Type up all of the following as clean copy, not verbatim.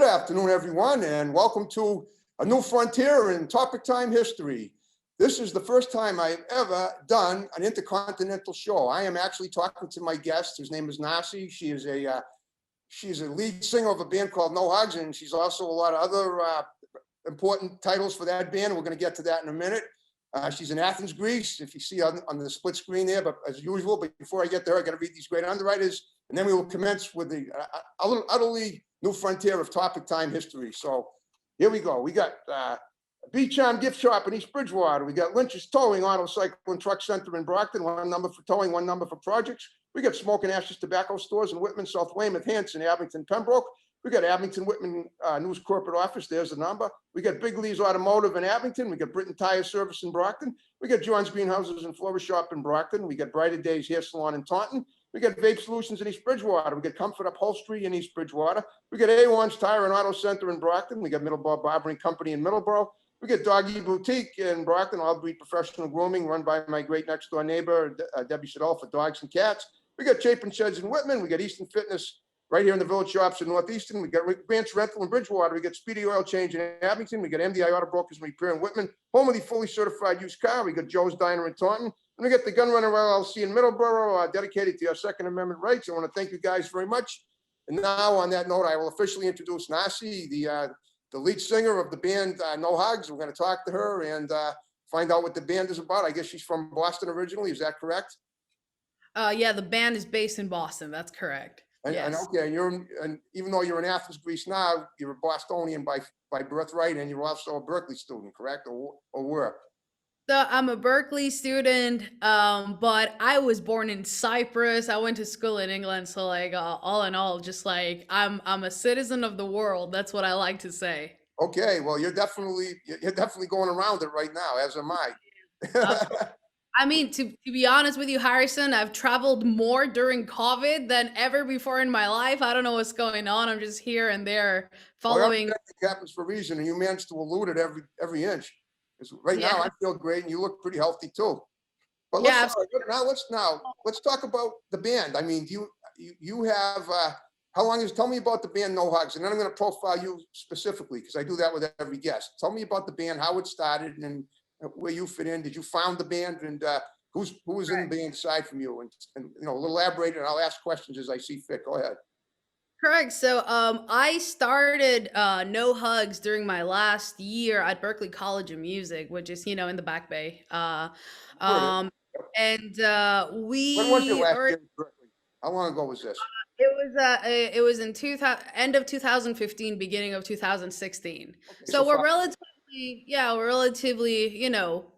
afternoon, everyone, and welcome to a new frontier in topic time history. This is the first time I've ever done an intercontinental show. I am actually talking to my guest, whose name is Narcie. She's a lead singer of a band called No Hugs, and she's also a lot of other important titles for that band. We're going to get to that in a minute. She's in Athens, Greece, if you see on the split screen there, but as usual, but before I get there, I got to read these great underwriters, and then we will commence with the utterly new frontier of topic time history. So here we go. We got Beach Arm Gift Shop in East Bridgewater. We got Lynch's Towing, Auto Cycle and Truck Center in Brockton, one number for towing, one number for projects. We got Smoke and Ashes Tobacco Stores in Whitman, South Weymouth, Hanson, Abington, Pembroke. We got Abington Whitman News Corporate Office. There's the number. We got Big Lee's Automotive in Abington. We got Britain Tire Service in Brockton. We got John's Greenhouses and Florist Shop in Brockton. We got Brighter Days Hair Salon in Taunton. We got Vape Solutions in East Bridgewater. We got Comfort Upholstery in East Bridgewater. We got A1's Tire and Auto Center in Brockton. We got Middleborough Barbering Company in Middleborough. We got Doggy Boutique in Brockton, all breed professional grooming run by my great next door neighbor, Debbie Siddall, for dogs and cats. We got Chapin Sheds in Whitman. We got Eastern Fitness right here in the Village Shops in Northeastern. We got Grant's Rental in Bridgewater. We got Speedy Oil Change in Abington. We got MDI Auto Brokers and Repair in Whitman. Home of the fully certified used car. We got Joe's Diner in Taunton. And we got the Gunrunner LLC in Middleborough, dedicated to your Second Amendment rights. I want to thank you guys very much. And now, on that note, I will officially introduce Narcie, the lead singer of the band No Hugs. We're going to talk to her and find out what the band is about. I guess she's from Boston originally. Is that correct? Yeah, the band is based in Boston. That's correct. And okay, and even though you're in Athens, Greece now, you're a Bostonian by birthright, and you're also a Berkeley student, correct? Or where? So I'm a Berkeley student, but I was born in Cyprus. I went to school in England, so like all in all, just like I'm a citizen of the world. That's what I like to say. Okay, well, you're definitely going around it right now, as am I. I mean, to be honest with you, Harrison, I've traveled more during COVID than ever before in my life. I don't know what's going on. I'm just here and there following. Well, it happens for a reason, and you managed to elude it every inch. Right now, I feel great, and you look pretty healthy too. But let's talk about the band. I mean, you have how long is? Tell me about the band No Hugs, and then I'm going to profile you specifically because I do that with every guest. Tell me about the band, how it started, and where you fit in. Did you found the band, and who was in the band aside from you? And elaborate, and I'll ask questions as I see fit. Go ahead. Correct. So I started No Hugs during my last year at Berklee College of Music, which is, in the Back Bay. And we when was your last year in Berkeley? How long ago was this? It was in end of 2015, beginning of 2016. Okay, so we're relatively,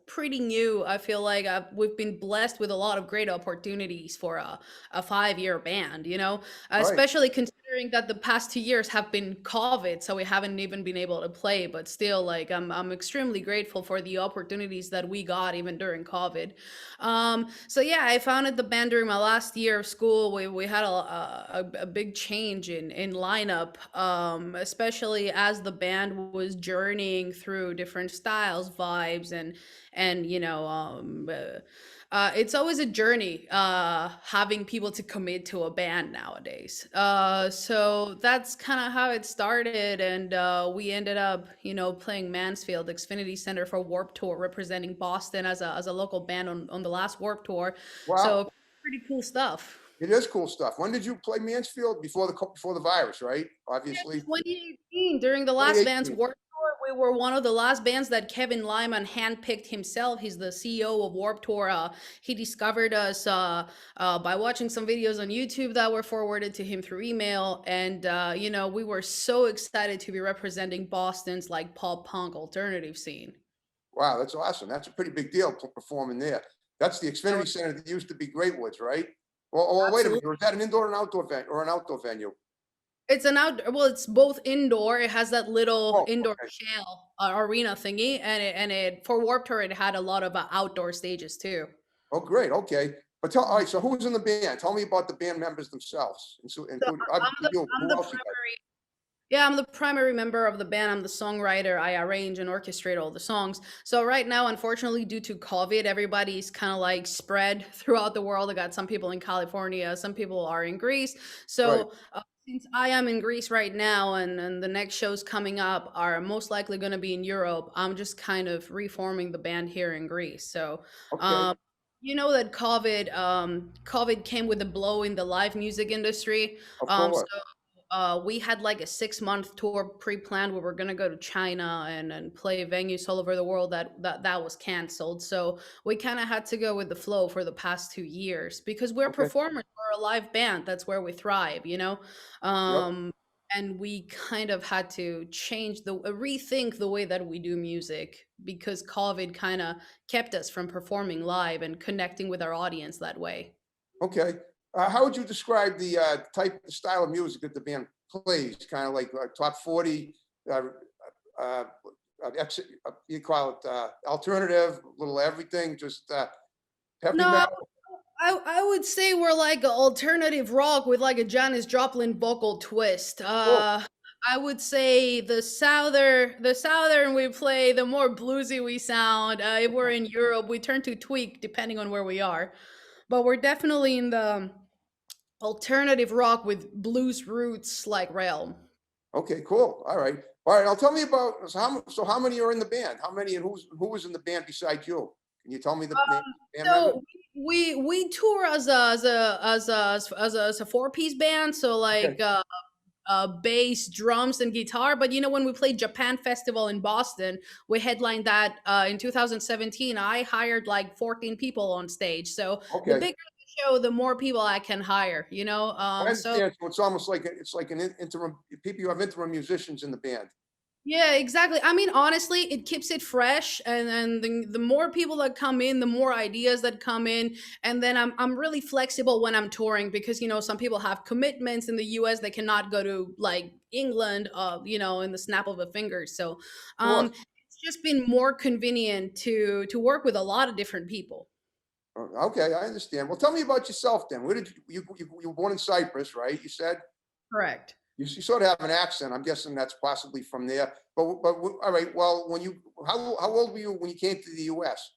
pretty new. I feel like we've been blessed with a lot of great opportunities for a 5-year band, especially considering that the past 2 years have been COVID, so we haven't even been able to play, but still, like, I'm extremely grateful for the opportunities that we got even during COVID. So yeah, I founded the band during my last year of school. We had a big change in lineup, especially as the band was journeying through different styles, vibes, and it's always a journey having people to commit to a band nowadays. So that's kind of how it started, and we ended up playing Mansfield Xfinity Center for Warped Tour, representing Boston as a local band on the last Warped Tour. Wow. So pretty cool stuff. It is cool stuff. When did you play Mansfield? Before the virus, right? Obviously. 2018, during the last band's Warped Tour. We were one of the last bands that Kevin Lyman handpicked himself. He's the CEO of Warped Tour. He discovered us by watching some videos on YouTube that were forwarded to him through email. And, we were so excited to be representing Boston's like pop punk alternative scene. Wow, that's awesome. That's a pretty big deal performing there. That's the Xfinity Center that used to be Great Woods, right? Well, wait a minute. Was that an indoor and outdoor event or an outdoor venue? It's it's both indoor. It has that little indoor shell arena thingy, and it for Warped Tour it had a lot of outdoor stages too. Oh, great. Okay, but all right. So who's in the band? Tell me about the band members themselves. I'm the primary. Yeah, I'm the primary member of the band. I'm the songwriter. I arrange and orchestrate all the songs. So right now, unfortunately, due to COVID, everybody's kind of like spread throughout the world. I got some people in California, some people are in Greece. Right. So since I am in Greece right now, and the next shows coming up are most likely going to be in Europe, I'm just kind of reforming the band here in Greece. So Okay. um, you know that COVID came with a blow in the live music industry. Of So course. we had like a 6 month tour pre-planned where we're gonna go to China and play venues all over the world. That was canceled. So we kind of had to go with the flow for the past 2 years because we're Okay. performers, we're a live band. That's where we thrive, you know. Yep. Um, and we kind of had to change rethink the way that we do music because COVID kind of kept us from performing live and connecting with our audience that way. Okay. How would you describe the the style of music that the band plays? Kind of like top 40, uh, uh, you call it alternative, little everything, just heavy No, metal. I would say we're like a alternative rock with like a Janis Joplin vocal twist. Cool. I would say the southern we play, the more bluesy we sound. If we're in Europe, we turn to tweak depending on where we are. But we're definitely in the alternative rock with blues roots like realm. Okay, cool. All right. All right. Now tell me about so how many are in the band? How many and who was in the band besides you? Can you tell me the name band members? So we tour as a 4 piece band. So Okay. like bass, drums, and guitar. But you know, when we played Japan Festival in Boston, we headlined that in 2017. I hired like 14 people on stage. So the Okay. bigger the show, the more people I can hire. You know, I so understand. So it's almost like it's like an interim. People you have interim musicians in the band. yeah, exactly. I mean, honestly, it keeps it fresh, and the more people that come in, the more ideas that come in, and then I'm really flexible when I'm touring because you know some people have commitments in the U.S. They cannot go to like England, you know, in the snap of a finger. So, Of course. it's just been more convenient to work with a lot of different people. Okay, I understand. Well, tell me about yourself then. Where did you were born in Cyprus, right? You said Correct. you sort of have an accent. I'm guessing that's possibly from there. All right. Well, when you how old were you when you came to the U.S.?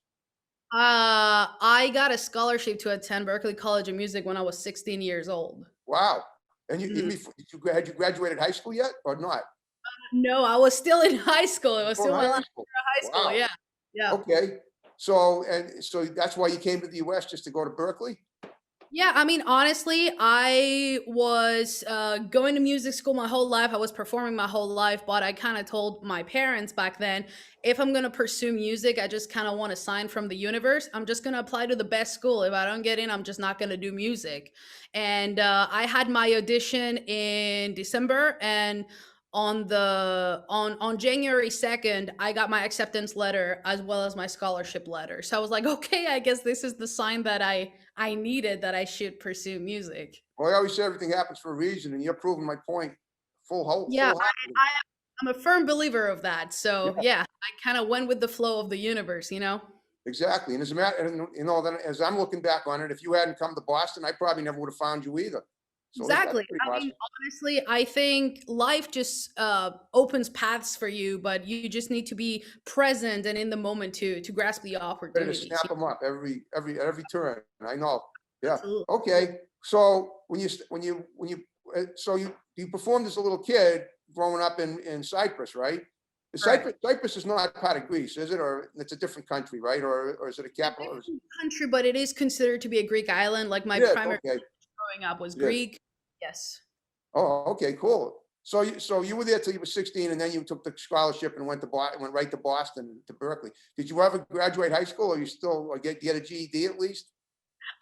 I got a scholarship to attend Berklee College of Music when I was 16 years old. Wow. And you even Mhm. before, had you graduated high school yet or not? No, I was still in high school. It was Oh, in still my high last school. year of high school. Wow. Yeah. Yeah. Okay. So that's why you came to the U.S. just to go to Berkeley? Yeah, I mean, honestly, I was going to music school my whole life. I was performing my whole life, but I kind of told my parents back then, if I'm going to pursue music, I just kind of want a sign from the universe. I'm just going to apply to the best school. If I don't get in, I'm just not going to do music. And I had my audition in December, and on January 2nd, I got my acceptance letter as well as my scholarship letter. So I was like, okay, I guess this is the sign that I needed that I should pursue music. Well, I always say everything happens for a reason, and you're proving my point Yeah, full heartedly. I'm a firm believer of that. So Yeah, yeah, I kind of went with the flow of the universe, you know? exactly. And as a matter, and, you know, then as I'm looking back on it, if you hadn't come to Boston, I probably never would have found you either. So that's Exactly. pretty I mean, awesome. honestly, I think life just opens paths for you, but you just need to be present and in the moment to grasp the Ready to opportunities. snap them up at every turn. I know. Yeah. Absolutely. Okay. So when you so you performed as a little kid growing up in Cyprus, right? Correct. Cyprus is not part of Greece, is it? Or it's a different country, right? Or is it a A capital? Or different country, but it is considered to be a Greek island. Like my it is. primary Okay. growing up was It is. Greek. Yes. Oh, okay, cool. So you were there till you were 16, and then you took the scholarship and went right to Boston to Berkeley. Did you ever graduate high school, or you still or get a GED at least?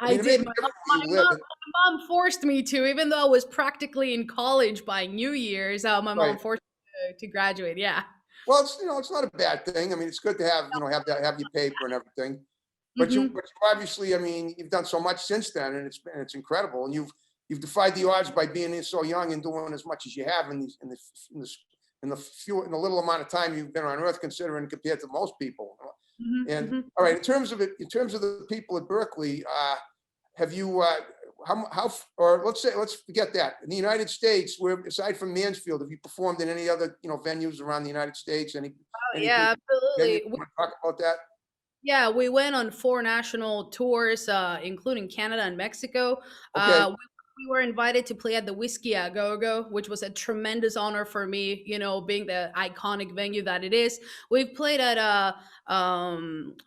I I mean, it may did. be My mom, different where you my live. mom, my mom forced me to, even though I was practically in college by New Year's. My mom Right. forced me to graduate. Yeah. Well, it's it's not a bad thing. I mean, it's good to have have your paper and everything. Hmm. But you obviously, I mean, you've done so much since then, and it's incredible. And you've defied the odds by being so young and doing as much as you have in the little amount of time you've been on Earth, considering compared to most people. Hmm. And Hmm. all right, in terms of the people at Berkeley, have you? or let's forget that. In the United States, where aside from Mansfield, have you performed in any other, venues around the United States? Oh, Any big yeah, venues? You absolutely. want to talk about that? Yeah, we went on 4 national tours, including Canada and Mexico. Okay, We were invited to play at the Whiskey A Go Go, which was a tremendous honor for me, being the iconic venue that it is. We've played at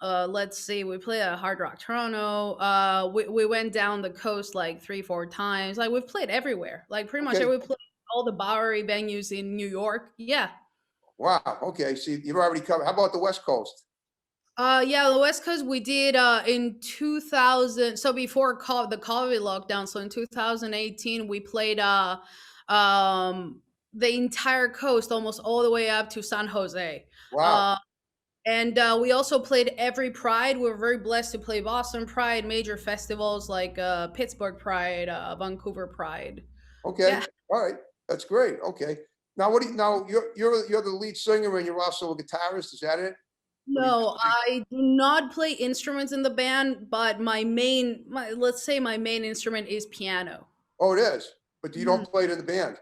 let's see, we played at Hard Rock Toronto. We went down the coast like 3, 4 times. Like we've played everywhere. Like pretty much okay. we played all the Bowery venues in New York. Yeah. Wow. Okay. See, you've already covered. How about the West Coast? Yeah, the West Coast we did in 2000. So before the COVID lockdown, so in 2018 we played um the entire coast, almost all the way up to San Jose. Wow. Uh, and we also played every Pride. We were very blessed to play Boston Pride, major festivals like Pittsburgh Pride, Vancouver Pride. Okay. Yeah. All right. That's great. Okay. Now, what do you now? You're the lead singer and you're also a guitarist. Is that it? What do you No, I do not play instruments in the band, but let's say my main instrument is piano. Oh, it is. But you Mhm. don't play it in the band.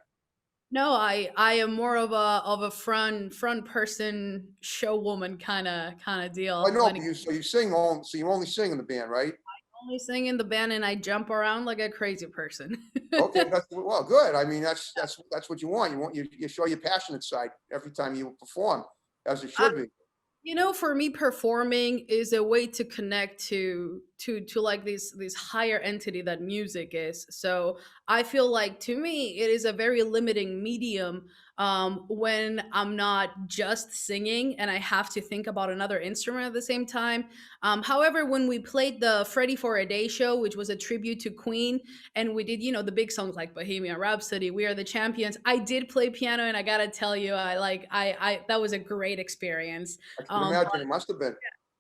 No, I am more of a front person, show woman kind of I deal. know, When but it you sing on, so you only sing in the band, right? only sing in the band and I jump around like a crazy person. Okay, that's well, good. I mean, that's what you want. You show your passionate side every time you perform, as it should be. For me, performing is a way to connect to like this higher entity that music is. So I feel like to me it is a very limiting medium when I'm not just singing and I have to think about another instrument at the same time. However, when we played the Freddie for a Day show, which was a tribute to Queen, and we did the big songs like Bohemian Rhapsody, We Are the Champions, I did play piano, and I gotta tell you, I that was a great experience. I can But imagine it must have been.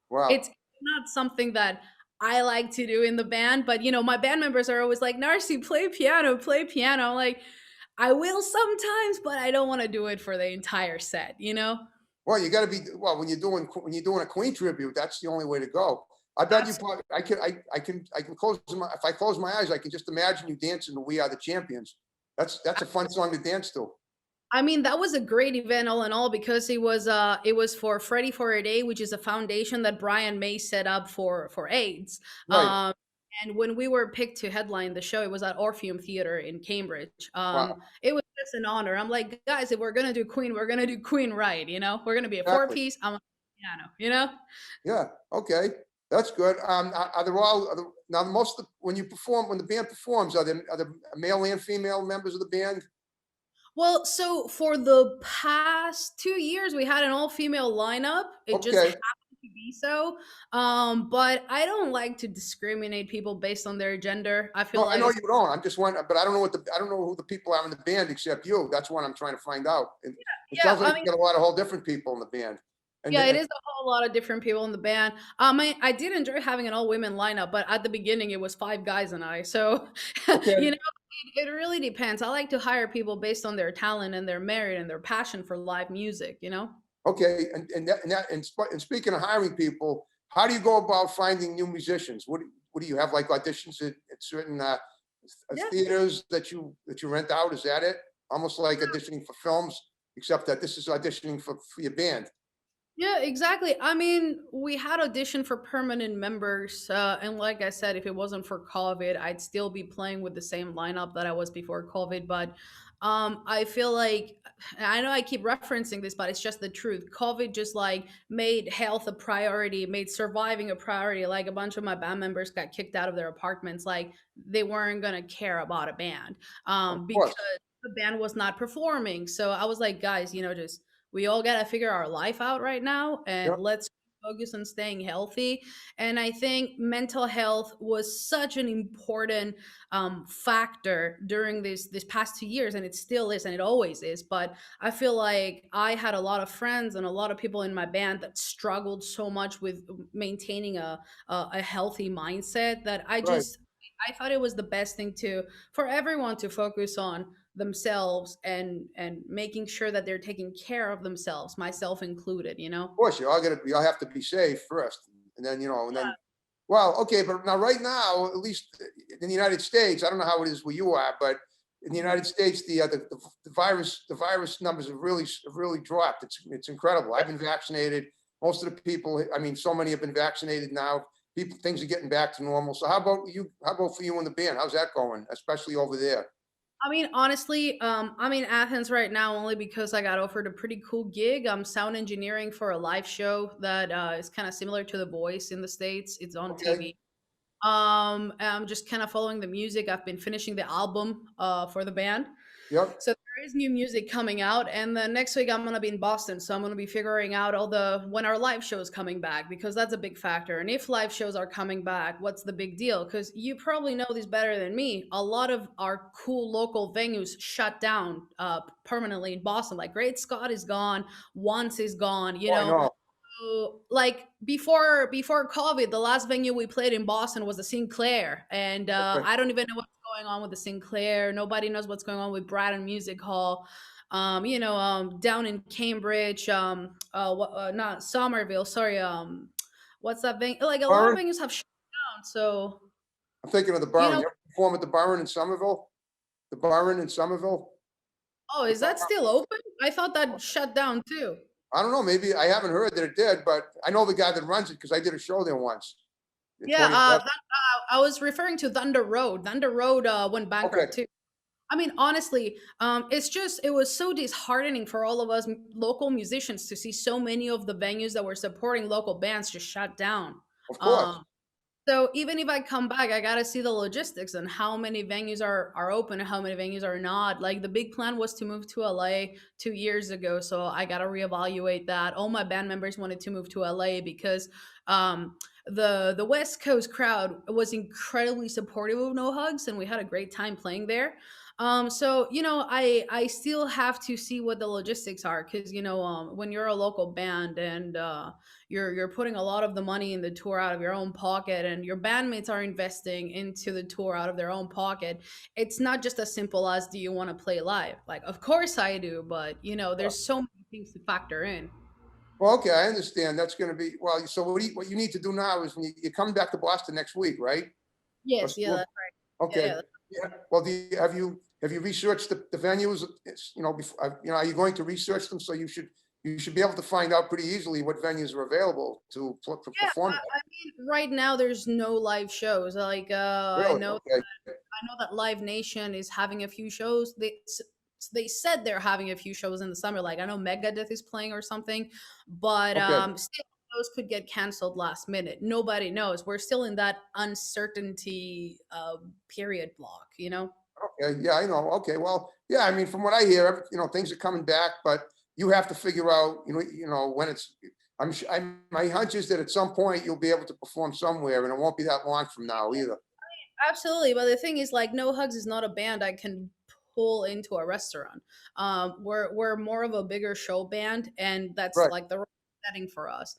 Wow. it's not something that I like to do in the band. But my band members are always like, Narcie, play piano, play piano. I'm like, I will sometimes, but I don't want to do it for the entire set. Well, you got to be well when you're doing a Queen tribute. That's the only way to go. I bet you Absolutely. probably I can close my if I close my eyes, I can just imagine you dancing to "We Are the Champions." That's a fun song to dance to. I mean, that was a great event all in all because it was for Freddie for a Day, which is a foundation that Brian May set up for AIDS. Right. Um, and when we were picked to headline the show, it was at Orpheum Theater in Cambridge. Wow. It was just an honor. I'm like, guys, if we're gonna do Queen, we're gonna do Queen right. We're gonna be a four Exactly. piece. I'm a piano. Yeah. Okay. That's good. Are there all are there, now most of when you perform when the band performs are there male and female members of the band? Well, so for the past 2 years, we had an all-female lineup. It just Okay. happened to be so. But I don't like to discriminate people based on their gender. I feel No, I like know you don't. I'm just wondering, but I don't know who the people are in the band except you. That's what I'm trying to find out. It yeah, sounds I like mean, you got a lot of whole different people in the band. And, yeah, it and is a whole lot of different people in the band. I did enjoy having an all-women lineup, but at the beginning it was 5 guys and I. So, you okay, know, it really depends. I like to hire people based on their talent and their merit and their passion for live music. okay, and speaking of hiring people, how do you go about finding new musicians? What do you have like auditions at certain Yeah. theaters that you rent out? Is that it? Almost like auditioning for films, except that this is auditioning for your band. Yeah, exactly. I mean, we had audition for permanent members, and like I said, if it wasn't for COVID, I'd still be playing with the same lineup that I was before COVID. But I feel like I know I keep referencing this, but it's just the truth. COVID just like made health a priority, made surviving a priority. Like a bunch of my band members got kicked out of their apartments, like they weren't gonna care about a band, Of because course. the band was not performing. So I was like, guys, just we all got to figure our life out right now and Yep. let's focus on staying healthy. And I think mental health was such an important factor during this past 2 years, and it still is and it always is. But I feel like I had a lot of friends and a lot of people in my band that struggled so much with maintaining a healthy mindset that Right. I thought it was the best thing to for everyone to focus on themselves and making sure that they're taking care of themselves, myself included. Of course, you all have to be safe first, and then Well, okay, but now right now, at least in the United States, I don't know how it is where you are, but in the United States, the virus numbers have really dropped. It's incredible. I've been vaccinated. Most of the people, I mean, so many have been vaccinated now. People, things are getting back to normal. So how about you? How about for you and the band? How's that going, especially over there? I mean, honestly, I'm in Athens right now only because I got offered a pretty cool gig. I'm sound engineering for a live show that is kind of similar to The Voice in the States. It's on Okay. TV. I'm just kind of following the music. I've been finishing the album for the band. Yep. So there is new music coming out, and then next week I'm gonna be in Boston. So I'm gonna be figuring out all the when our live show is coming back because that's a big factor. And if live shows are coming back, what's the big deal? Because you probably know this better than me. A lot of our cool local venues shut down permanently in Boston. Like Great Scott is gone, Once is gone. Oh, I know. So, like before COVID, the last venue we played in Boston was the Sinclair, and Okay. I don't even know what's going on with the Sinclair. Nobody knows what's going on with Bradden Music Hall. Down in Cambridge, not Somerville. Sorry, what's that venue? Like a lot of Byron? venues have shut down. So I'm thinking of the you Byron. know, You ever perform at the Byron in Somerville? The Byron in Somerville? oh, is that still open? I thought that shut down too. I don't know. Maybe I haven't heard that it did, but I know the guy that runs it because I did a show there once in Yeah, 2011. I was referring to Thunder Road. Thunder Road went Okay. bankrupt too. I mean, honestly, it was so disheartening for all of us local musicians to see so many of the venues that were supporting local bands just shut down. Of course. Um, so even if I come back, I gotta see the logistics and how many venues are open and how many venues are not. Like the big plan was to move to LA 2 years ago, so I gotta reevaluate that. All my band members wanted to move to LA because the West Coast crowd was incredibly supportive of No Hugs, and we had a great time playing there. I still have to see what the logistics are because when you're a local band and you're putting a lot of the money in the tour out of your own pocket and your bandmates are investing into the tour out of their own pocket, it's not just as simple as do you want to play live. Like of course I do, but Yeah. there's so many things to factor in. Well, okay, I understand. That's going to be well. So what you need to do now is when you're coming back to Boston next week, right? Yes, Let's yeah, do- that's right. Yeah, Okay. yeah. Yeah. Well, have you researched the venues? Are you going to research them? So you should be able to find out pretty easily what venues are available to Yeah, perform. I mean, right now there's no live shows. Like, Really? Okay. I know that Live Nation is having a few shows. They said they're having a few shows in the summer. Like, I know Megadeth is playing or something, but Okay. still, those could get canceled last minute. Nobody knows. We're still in that uncertainty period block. Okay. Yeah, I know. Okay. Well, yeah. I mean, from what I hear, things are coming back, but you have to figure out, when it's. My hunch is that at some point you'll be able to perform somewhere, and it won't be that long from now either. Absolutely, but the thing is, like, No Hugs is not a band I can pull into a restaurant. We're more of a bigger show band, and that's Right. like the right setting for us.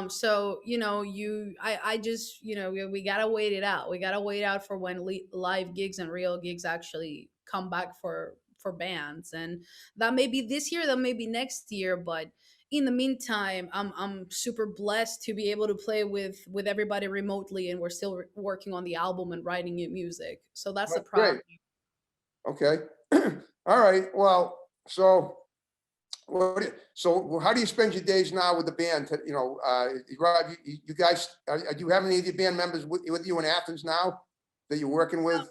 So I just we gotta wait it out. We gotta wait out for when live gigs and real gigs actually come back for bands, and that may be this year, that may be next year, but in the meantime, I'm super blessed to be able to play with everybody remotely, and we're still working on the album and writing new music. So that's the That's great. priority. Okay. All right. Well, so how do you spend your days now with the band? You guys, do you have any of your band members with you in Athens now that you're working with?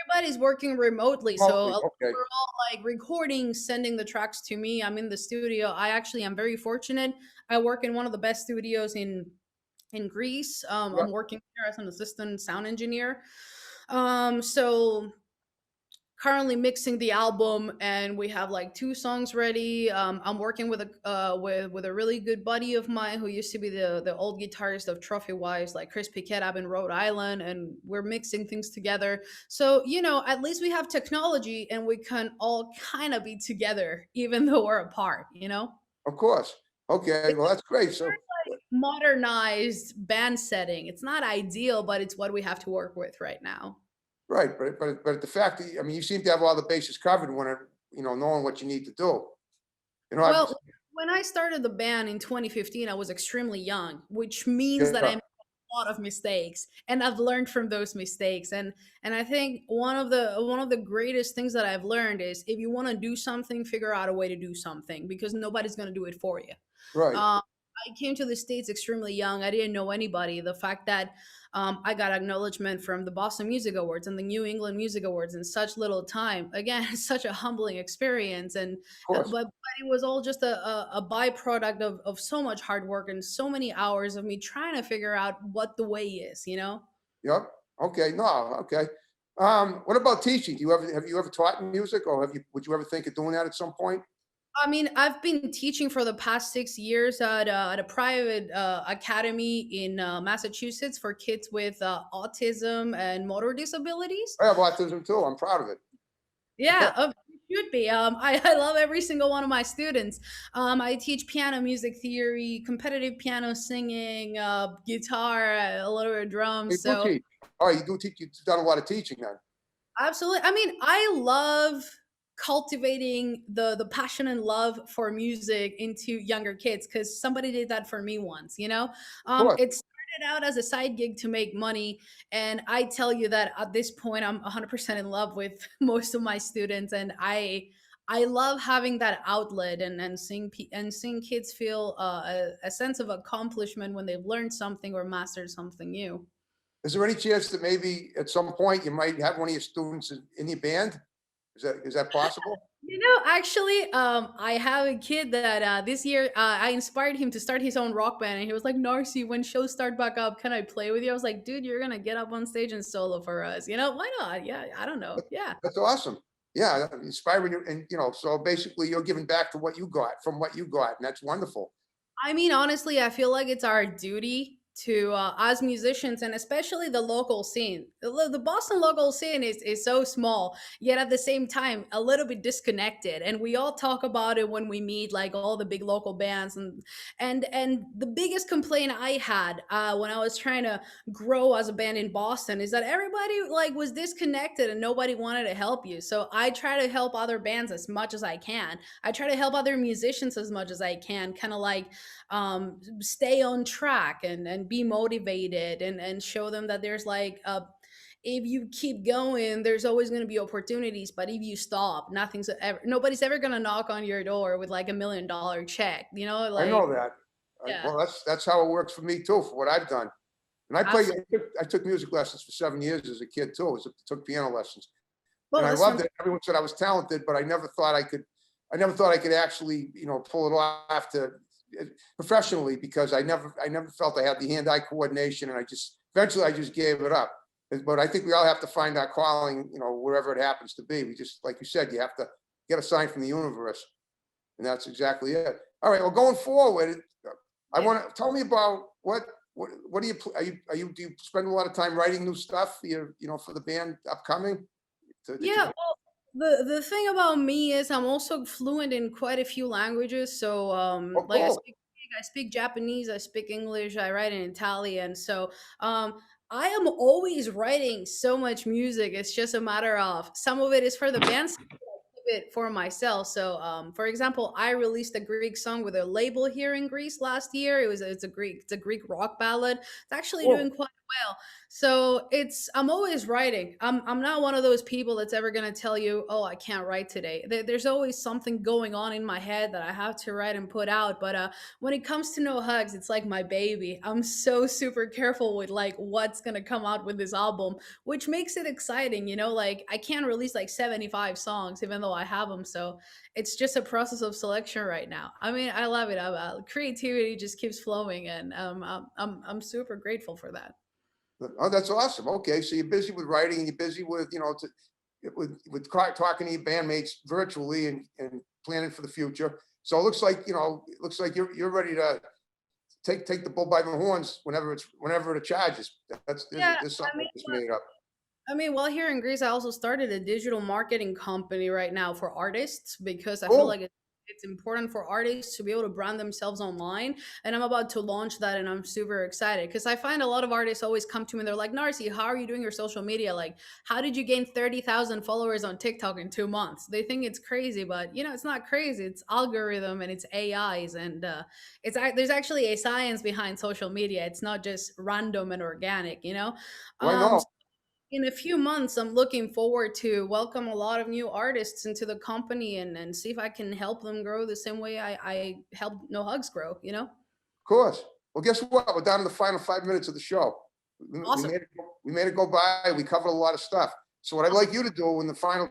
Everybody's working remotely, so Remotely. Okay. we're all like recording, sending the tracks to me. I'm in the studio. I actually am very fortunate. I work in one of the best studios in Greece. Yeah. I'm working here as an assistant sound engineer. So currently mixing the album and we have like two songs ready. I'm working with a really good buddy of mine who used to be the old guitarist of Trophy Wives, like Chris Piquet up in Rhode Island, and we're mixing things together. So at least we have technology and we can all kind of be together even though we're apart. Of course. Okay. It's Well, that's great. So, modernized band setting. It's not ideal, but it's what we have to work with right now. right. But the fact that, I mean, you seem to have all the bases covered knowing what you need to do. I've, Well, when I started the band in 2015, I was extremely young, which means that yeah, I'm lot of mistakes, and I've learned from those mistakes. And I think one of the greatest things that I've learned is if you want to do something, figure out a way to do something because nobody's going to do it for you. Right. Um, I came to the States extremely young. I didn't know anybody. The fact that I got acknowledgement from the Boston Music Awards and the New England Music Awards in such little time, again, it's such a humbling experience. And Of course. but it was all just a byproduct of so much hard work and so many hours of me trying to figure out what the way is, you know? Yep. Okay. No. Okay. What about teaching? Have you ever taught music, or would you ever think of doing that at some point? I mean, I've been teaching for the past 6 years at a private academy in Massachusetts for kids with autism and motor disabilities. I have autism too. I'm proud of it. Yeah, you should be. I love every single one of my students. I teach piano music theory, competitive piano singing, guitar, a little bit of You drums. do So teach. Oh, you do teach. You've done a lot of teaching then. absolutely. I mean, I love cultivating the passion and love for music into younger kids because somebody did that for me once, you know? Of course. It started out as a side gig to make money. And I tell you that at this point, I'm 100% in love with most of my students. And I love having that outlet and seeing kids feel a sense of accomplishment when they've learned something or mastered something new. Is there any chance that maybe at some point you might have one of your students in your band? Is that possible? You know, actually, I have a kid that this year I inspired him to start his own rock band, and he was like, "Narcie, when shows start back up, can I play with you?" I was like, "Dude, you're gonna get up on stage and solo for us. You know, why not? Yeah, I don't know. Yeah." That's awesome. Yeah, inspiring you, and so basically you're giving back to what you got from what you got, and that's wonderful. I mean, honestly, I feel like it's our duty to, as musicians, and especially the local scene. The Boston local scene is so small, yet at the same time, a little bit disconnected. And we all talk about it when we meet, like all the big local bands. And the biggest complaint I had when I was trying to grow as a band in Boston is that everybody like was disconnected and nobody wanted to help you. So I try to help other bands as much as I can. I try to help other musicians as much as I can, kind of like stay on track and be motivated and show them that there's like if you keep going there's always going to be opportunities, but if you stop nobody's ever going to knock on your door with like $1 million check, you know, I know like that. yeah, Well, that's how it works for me too, for what I've done. And absolutely. I took music lessons for 7 years as a kid too. Took piano lessons, and Well, I that's loved from it. Everyone said I was talented, but I never thought I could. I never thought I could actually, pull it off professionally, because I never felt I had the hand-eye coordination, and eventually I just gave it up. But I think we all have to find our calling, wherever it happens to be. We just, like you said, you have to get a sign from the universe, and that's exactly it. All right. Well, going forward, I yeah. want to tell me about what do you do you spend a lot of time writing new stuff for for the band upcoming? That Yeah, you, well, the thing about me is I'm also fluent in quite a few languages. So, oh, like cool. I speak Japanese, I speak English, I write in Italian. So, I am always writing so much music. It's just a matter of some of it is for the band, some of it for myself. So, for example, I released a Greek song with a label here in Greece last year. It's a Greek rock ballad. It's actually Cool. doing quite well. So I'm always writing. I'm not one of those people that's ever gonna tell you, oh, I can't write today. There's always something going on in my head that I have to write and put out. But when it comes to No Hugs, it's like my baby. I'm so super careful with like what's gonna come out with this album, which makes it exciting. You know, like I can't release like 75 songs even though I have them. So it's just a process of selection right now. I mean, I love it. Creativity just keeps flowing, and I'm super grateful for that. Oh, that's awesome. Okay, so you're busy with writing, and you're busy with talking to your bandmates virtually, and planning for the future. So it looks like you're ready to take the bull by the horns whenever it charges. Yeah, There's I something mean, I just made up. while here in Greece, I also started a digital marketing company right now for artists because I feel Cool. like it's it's important for artists to be able to brand themselves online. And I'm about to launch that, and I'm super excited because I find a lot of artists always come to me and they're like, Narcie, how are you doing your social media? Like, how did you gain 30,000 followers on TikTok in 2 months? They think it's crazy, but it's not crazy. It's algorithm and it's AIs, and there's actually a science behind social media. It's not just random and organic. Why Um, not? in a few months, I'm looking forward to welcome a lot of new artists into the company, and see if I can help them grow the same way I helped No Hugs grow. Of course. Well, guess what? We're down to the final 5 minutes of the show. We Awesome. made it go by. We covered a lot of stuff. So what I'd Awesome. like you to do in the final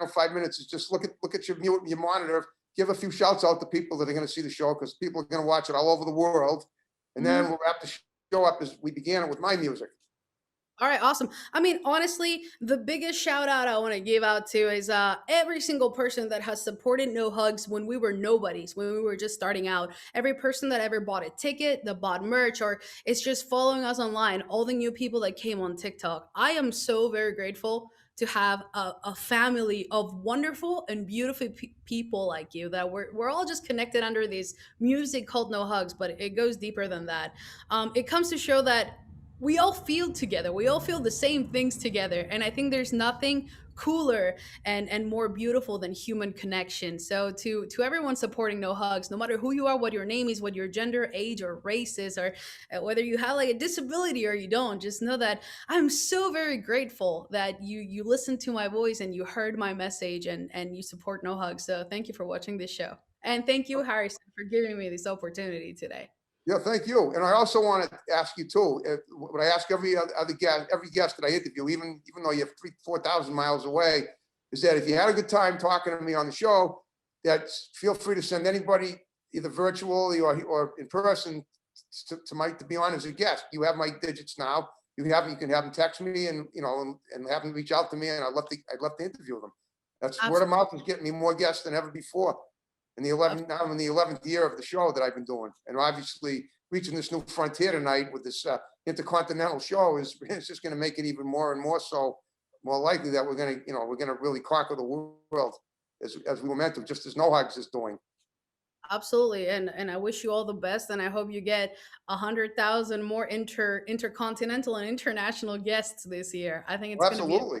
5 minutes is just look at your monitor, give a few shouts out to people that are going to see the show, because people are going to watch it all over the world. And then Mhm. we'll wrap the show up as we began it with my music. All right, awesome. I mean, honestly, the biggest shout out I want to give out to is every single person that has supported No Hugs when we were nobodies, when we were just starting out. Every person that ever bought a ticket, that bought merch, or is just following us online. All the new people that came on TikTok. I am so very grateful to have a family of wonderful and beautiful people like you, that we're all just connected under this music called No Hugs, but it goes deeper than that. It comes to show that we all feel together, we all feel the same things together, and I think there's nothing cooler and more beautiful than human connection. So to everyone supporting No Hugs, no matter who you are, what your name is, what your gender, age, or race is, or whether you have like a disability or you don't, just know that I'm so very grateful that you listened to my voice and you heard my message, and you support No Hugs. So thank you for watching this show, and thank you, Harrison, for giving me this opportunity today. Yeah, thank you. And I also want to ask you too, what I ask every guest that I interview, even though you're 4,000 miles away, is that if you had a good time talking to me on the show, that feel free to send anybody, either virtually or in person, to be on as a guest. You have my digits now. You can have them text me, and have them reach out to me, and I'd love to interview them. That's word of Absolutely. mouth is getting me more guests than ever before. Now in the 11th year of the show that I've been doing, and obviously reaching this new frontier tonight with this intercontinental show is just going to make it even more and more so, more likely that we're going to really conquer the world as we were meant to, just as No Hugs is doing. Absolutely, and I wish you all the best, and I hope you get 100,000 more intercontinental and international guests this year. I think it's Well, going to be an absolutely.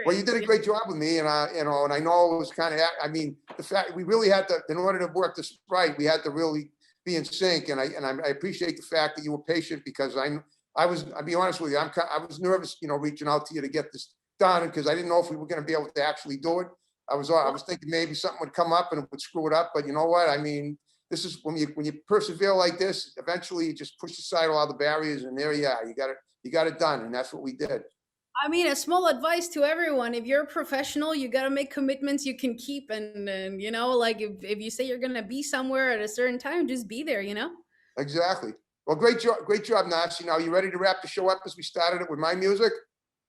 Well, you experience. did a Yeah, great job with me, and I know it was kind of. I mean, the fact we really had to, in order to work this right, we had to really be in sync, and I appreciate the fact that you were patient, because I'll be honest with you, I was nervous, reaching out to you to get this done, because I didn't know if we were going to be able to actually do it. I was thinking maybe something would come up and it would screw it up, but you know what? I mean, this is when you persevere like this, eventually you just push aside all the barriers, and there you are. You got it done, and that's what we did. I mean, a small advice to everyone: if you're a professional, you got to make commitments you can keep, and like if you say you're going to be somewhere at a certain time, just be there. Exactly. Well, great job, Narcie. Now, you ready to wrap the show up as we started it with my music?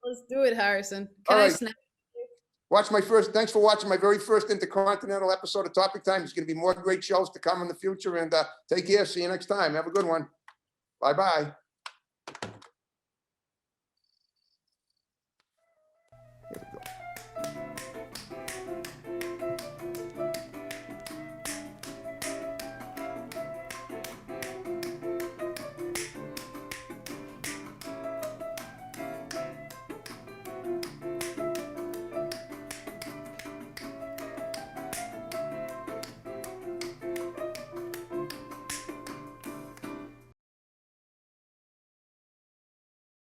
Let's do it, Harrison. All Can I right. snap? Thanks for watching my very first intercontinental episode of Topic Time. There's going to be more great shows to come in the future, and take care. See you next time. Have a good one. Bye-bye.